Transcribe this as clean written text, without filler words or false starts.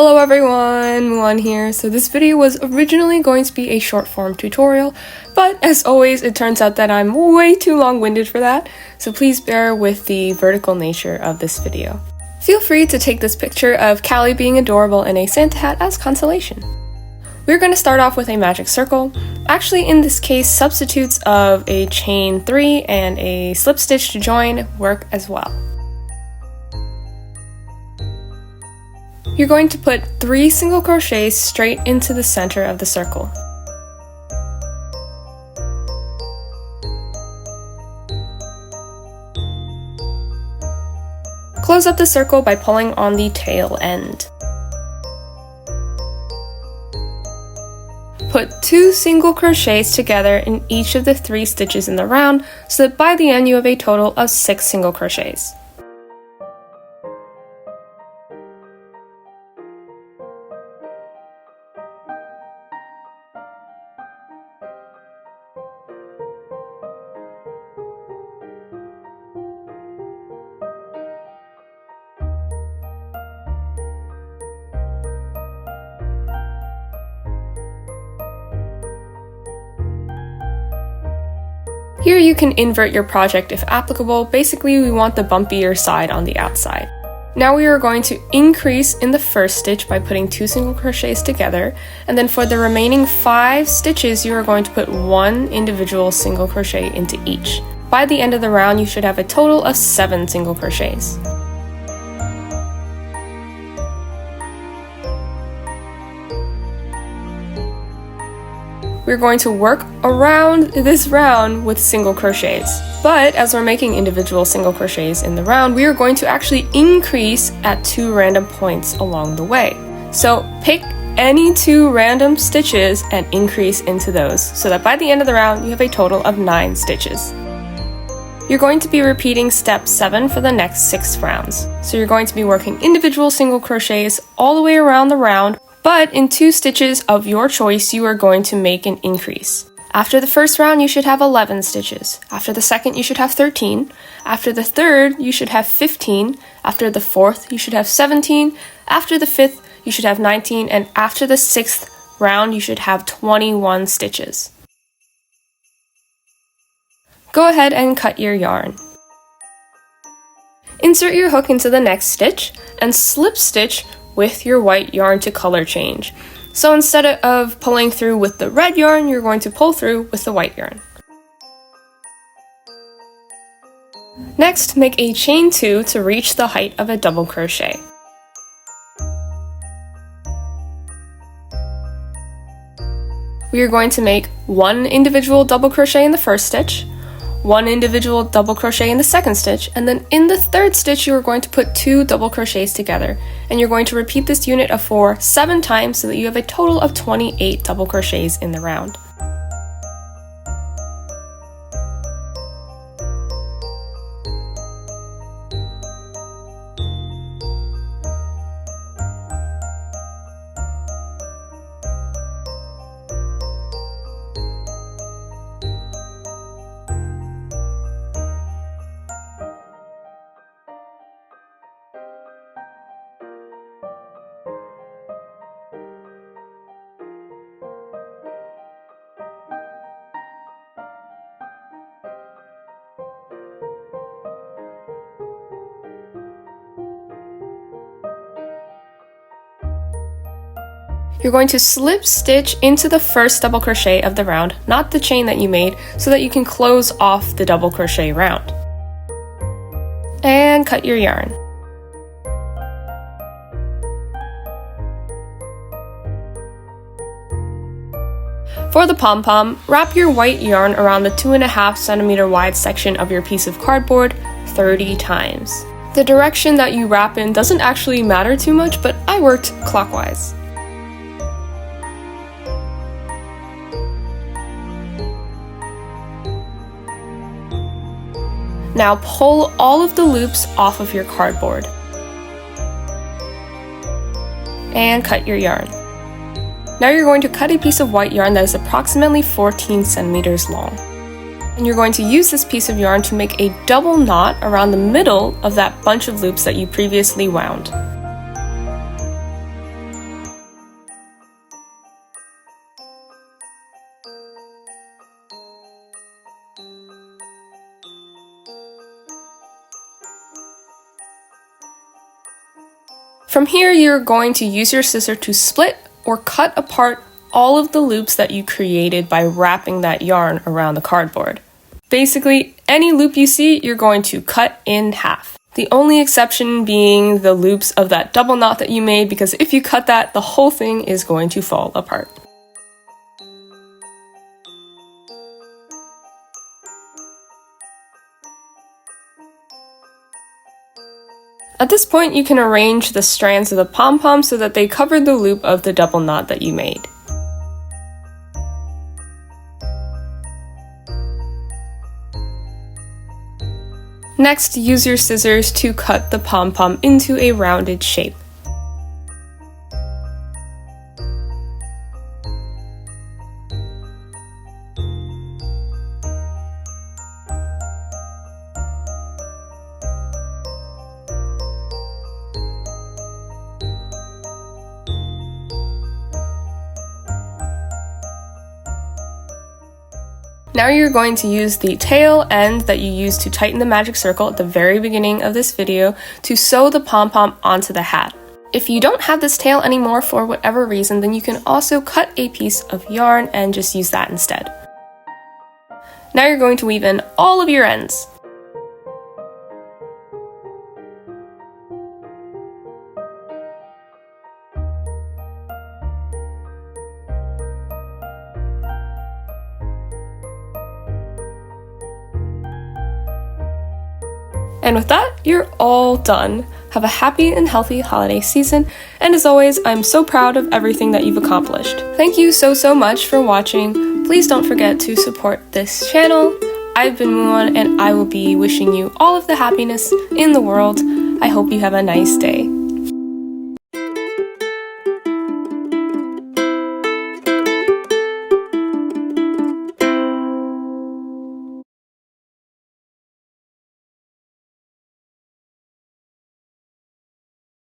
Hello everyone, Muon here. So this video was originally going to be a short form tutorial, but as always it turns out that I'm way too long-winded for that, so please bear with the vertical nature of this video. Feel free to take this picture of Callie being adorable in a Santa hat as consolation. We're going to start off with a magic circle. Actually, in this case, substitutes of a chain 3 and a slip stitch to join work as well. You're going to put 3 single crochets straight into the center of the circle. Close up the circle by pulling on the tail end. Put 2 single crochets together in each of the 3 stitches in the round so that by the end you have a total of 6 single crochets. Here you can invert your project if applicable. Basically, we want the bumpier side on the outside. Now we are going to increase in the first stitch by putting 2 single crochets together, and then for the remaining 5 stitches you are going to put 1 individual single crochet into each. By the end of the round you should have a total of 7 single crochets. We're going to work around this round with single crochets. But as we're making individual single crochets in the round, we are going to actually increase at 2 random points along the way. So pick any 2 random stitches and increase into those, so that by the end of the round you have a total of 9 stitches. You're going to be repeating step 7 for the next 6 rounds. So you're going to be working individual single crochets all the way around the round, but in 2 stitches of your choice, you are going to make an increase. After the first round, you should have 11 stitches. After the second, you should have 13. After the third, you should have 15. After the fourth, you should have 17. After the fifth, you should have 19. And after the 6th round, you should have 21 stitches. Go ahead and cut your yarn. Insert your hook into the next stitch and slip stitch with your white yarn to color change. So instead of pulling through with the red yarn, you're going to pull through with the white yarn. Next, make a chain 2 to reach the height of a double crochet. We are going to make 1 individual double crochet in the first stitch, 1 individual double crochet in the second stitch, and then in the third stitch you are going to put 2 double crochets together, and you're going to repeat this unit of 4 7 times so that you have a total of 28 double crochets in the round. You're going to slip stitch into the first double crochet of the round, not the chain that you made, so that you can close off the double crochet round. And cut your yarn. For the pom-pom, wrap your white yarn around the 2.5 centimeter wide section of your piece of cardboard 30 times. The direction that you wrap in doesn't actually matter too much, but I worked clockwise. Now pull all of the loops off of your cardboard. And cut your yarn. Now you're going to cut a piece of white yarn that is approximately 14 centimeters long. And you're going to use this piece of yarn to make a double knot around the middle of that bunch of loops that you previously wound. From here, you're going to use your scissor to split or cut apart all of the loops that you created by wrapping that yarn around the cardboard. Basically, any loop you see, you're going to cut in half. The only exception being the loops of that double knot that you made, because if you cut that, the whole thing is going to fall apart. At this point, you can arrange the strands of the pom-pom so that they cover the loop of the double knot that you made. Next, use your scissors to cut the pom-pom into a rounded shape. Now you're going to use the tail end that you used to tighten the magic circle at the very beginning of this video to sew the pom-pom onto the hat. If you don't have this tail anymore for whatever reason, then you can also cut a piece of yarn and just use that instead. Now you're going to weave in all of your ends. And with that, you're all done. Have a happy and healthy holiday season, and as always, I'm so proud of everything that you've accomplished. Thank you so much for watching. Please don't forget to support this channel. I've been Muon, and I will be wishing you all of the happiness in the world. I hope you have a nice day.